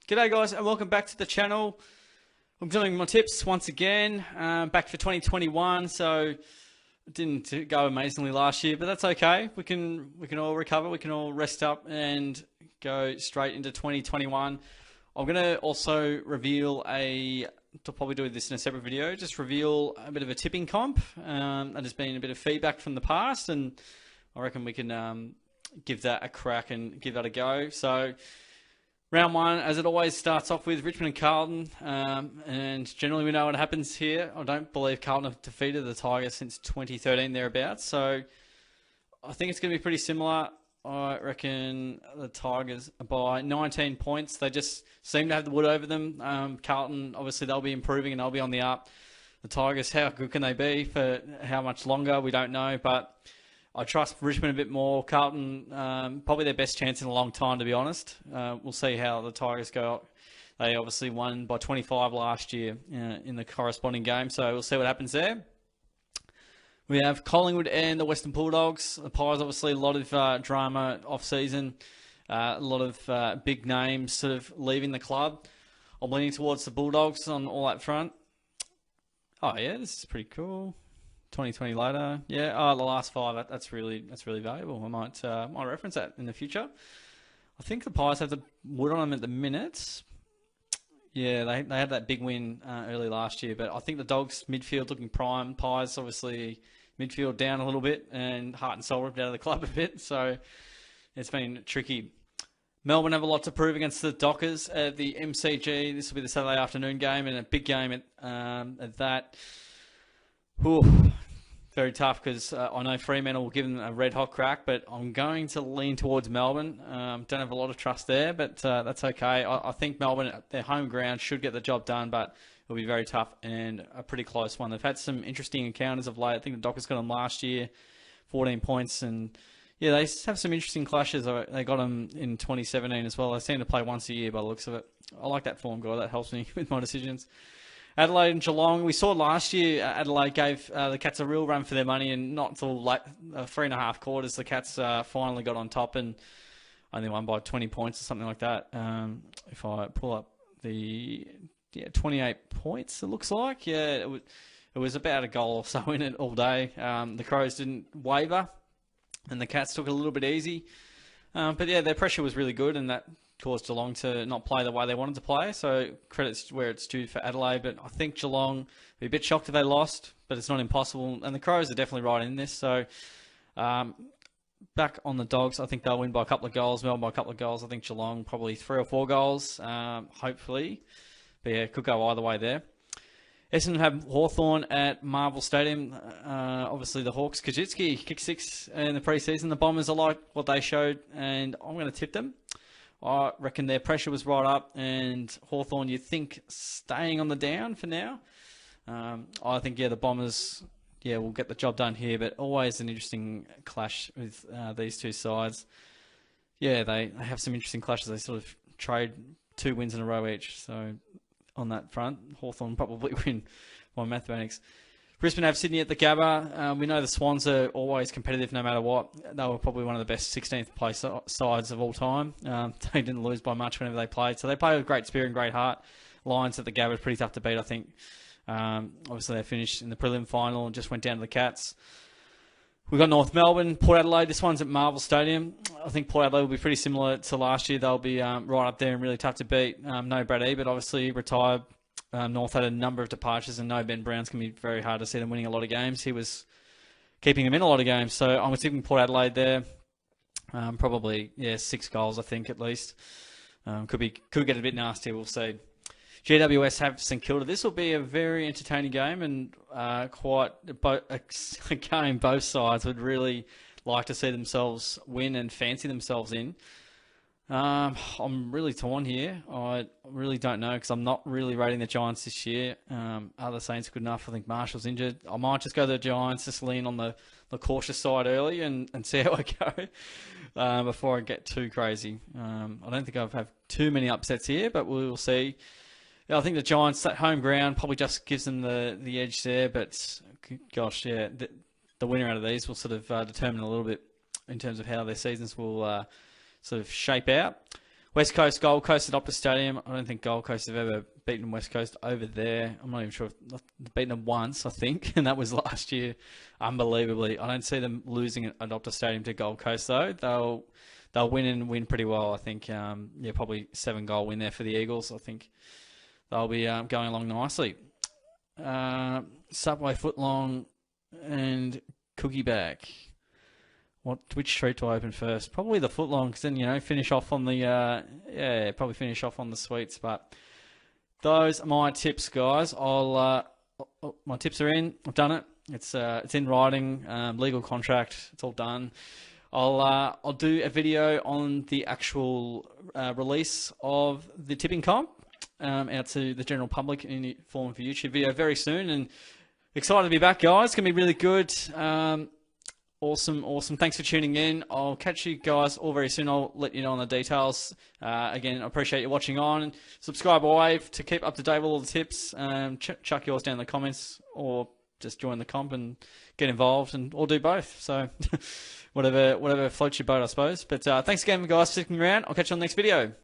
G'day guys and welcome back to the channel. I'm doing my tips once again, back for 2021, so it didn't go amazingly last year, but that's okay. We can all recover, we can all rest up and go straight into 2021. I'm going to also reveal to probably do this in a separate video, just reveal a bit of a tipping comp. That has been a bit of feedback from the past, and I reckon we can give that a crack and give that a go. So round one, as it always, starts off with Richmond and Carlton, and generally we know what happens here. I don't believe Carlton have defeated the Tigers since 2013 thereabouts, so I think it's going to be pretty similar. I reckon the Tigers by 19 points. They just seem to have the wood over them. Carlton, obviously, they'll be improving and they'll be on the up. The Tigers, how good can they be for how much longer? We don't know, but I trust Richmond a bit more. Carlton, probably their best chance in a long time, to be honest. We'll see how the Tigers go. They obviously won by 25 last year in the corresponding game, so we'll see what happens there. We have Collingwood and the Western Bulldogs. The Pies, obviously, a lot of drama off-season. A lot of big names sort of leaving the club. I'm leaning towards the Bulldogs on all that front. Oh, yeah, this is pretty cool. 2020 later, yeah. Oh, the last five. That's really valuable. I might reference that in the future. I think the Pies have the wood on them at the minute. Yeah, they had that big win early last year, but I think the Dogs midfield looking prime. Pies obviously midfield down a little bit, and heart and soul ripped out of the club a bit. So it's been tricky. Melbourne have a lot to prove against the Dockers at the MCG. This will be the Saturday afternoon game, and a big game at that. Whew. Very tough because I know Fremantle will give them a red-hot crack, but I'm going to lean towards Melbourne. Don't have a lot of trust there, but that's okay. I think Melbourne, at their home ground, should get the job done, but it'll be very tough and a pretty close one. They've had some interesting encounters of late. I think the Dockers got them last year, 14 points, and yeah, they have some interesting clashes. They got them in 2017 as well. They seem to play once a year by the looks of it. I like that form guy. That helps me with my decisions. Adelaide and Geelong. We saw last year Adelaide gave the Cats a real run for their money, and not until late, 3.5 quarters, the Cats finally got on top and only won by 20 points or something like that. If I pull up the 28 points, it looks like. Yeah, it was about a goal or so in it all day. The Crows didn't waver, and the Cats took it a little bit easy. But yeah, their pressure was really good, and that caused Geelong to not play the way they wanted to play. So credit's where it's due for Adelaide, but I think Geelong would be a bit shocked if they lost, but it's not impossible. And the Crows are definitely right in this. So back on the Dogs, I think they'll win by a couple of goals, Melbourne by a couple of goals. I think Geelong probably 3 or 4 goals, hopefully. But yeah, it could go either way there. Essendon have Hawthorn at Marvel Stadium. Obviously, the Hawks, Kajitsky kicked 6 in the preseason. The Bombers are like what they showed, and I'm going to tip them. I reckon their pressure was right up, and Hawthorn, you think, staying on the down for now. I think, yeah, the Bombers, yeah, will get the job done here, but always an interesting clash with these two sides. Yeah, they have some interesting clashes. They sort of trade 2 wins in a row each, so on that front, Hawthorn probably win by mathematics. Brisbane have Sydney at the Gabba. We know the Swans are always competitive no matter what. They were probably one of the best 16th place sides of all time. They didn't lose by much whenever they played. So they play with great spirit and great heart. Lions at the Gabba are pretty tough to beat, I think. Obviously, they finished in the prelim final and just went down to the Cats. We've got North Melbourne, Port Adelaide. This one's at Marvel Stadium. I think Port Adelaide will be pretty similar to last year. They'll be right up there and really tough to beat. No Brad Ebert, obviously, retired. North had a number of departures, and no Ben Brown's going to be very hard to see them winning a lot of games. He was keeping them in a lot of games, so I'm thinking Port Adelaide there. Probably, 6 goals, I think, at least. Could get a bit nasty, we'll see. GWS have St Kilda. This will be a very entertaining game, and quite a game both sides would really like to see themselves win and fancy themselves in. I'm really torn here. I really don't know, because I'm not really rating the Giants this year. Are the Saints good enough? I think Marshall's injured. I might just go the Giants, just lean on the cautious side early and see how I go before I get too crazy. I don't think I've had too many upsets here, but we will see. I think the Giants, that home ground, probably just gives them the edge there. But gosh, yeah, the winner out of these will sort of determine a little bit in terms of how their seasons will sort of shape out. West Coast, Gold Coast at Optus Stadium. I don't think Gold Coast have ever beaten West Coast over there. I'm not even sure if they've beaten them once, I think, and that was last year, unbelievably. I don't see them losing at Optus Stadium to Gold Coast, though. They'll win and win pretty well, I think. Probably 7-goal win there for the Eagles. I think they'll be going along nicely. Subway footlong and cookie back. Which street do I open first? Probably the footlong, because then finish off on the probably finish off on the sweets. But those are my tips, guys. My tips are in. I've done it. It's in writing, legal contract. It's all done. I'll do a video on the actual release of the tipping comp out to the general public in the form of a YouTube video very soon. And excited to be back, guys. It's gonna be really good. Awesome. Thanks for tuning in. I'll catch you guys all very soon. I'll let you know on the details. Again, I appreciate you watching on. Subscribe away to keep up to date with all the tips. Chuck yours down in the comments, or just join the comp and get involved, or do both. So whatever floats your boat, I suppose. But thanks again, guys, for sticking around. I'll catch you on the next video.